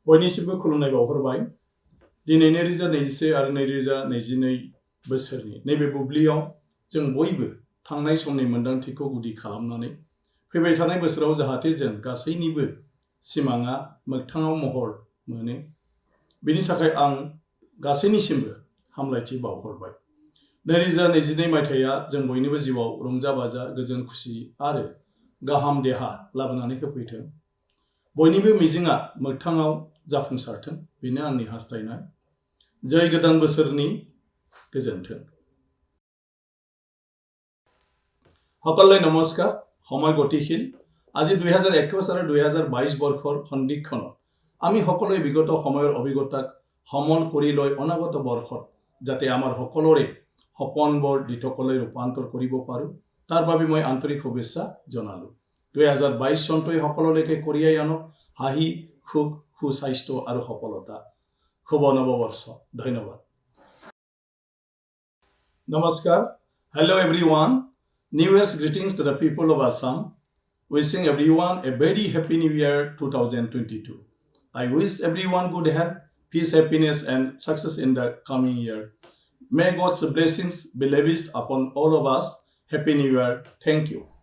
बयनिसिमबो खुलुमनाय बावहरबाय। दिनै 2021 आरो 2022 बोसोरनि नैबे बुब्लियाव जों बयबो थांनाय समनि मोन्दांथिखौ गुदि खालामनानै फैबाय थानाय बोसोराव जाहाथे जों गासैनिबो सिमाङा मोगथाङाव महर मोनो, बेनि थाखाय आं गासैनिसिमबो हामलायथि बावहरबाय। 2022 मायथाइया जों बयनिबो जिउआव रंजा बाजा, गोजोन खुसि आरो गाहाम देहा लाबोनानै होफैथों। बयनिबो मिजिंआ मोगथाङाव जाफुंसारथों, बेनो आंनि हास्थायनाय। जय गोदान बोसोरनि गोजोन्थों। সকললৈ নমস্কাৰ। সময় গতিশীল। আজি 2021 আৰু 2022 বৰ্ষৰ সন্ধিক্ষণত আমি সকলোৱে বিগত সময়ৰ অভিজ্ঞতাক সমল কৰি লৈ অনাগত বৰ্ষত যাতে আমাৰ সকলোৰে সপোনবোৰ দিঠকলৈ ৰূপান্তৰ কৰিব পাৰোঁ, তাৰ বাবে মই আন্তৰিক শুভেচ্ছা জনালোঁ। 2022 চনটোৱে সকলোলৈকে কঢ়িয়াই আনক হাঁহি, সুখ, সুস্বাস্থ্য আৰু সফলতা। শুভ নৱবৰ্ষ। ধন্যবাদ। Namaskar. Hello everyone. New Year's greetings to the people of Assam. Wishing everyone a very happy New Year 2022. I wish everyone good health, peace, happiness and success in the coming year. May God's blessings be lavished upon all of us. Happy New Year. Thank you.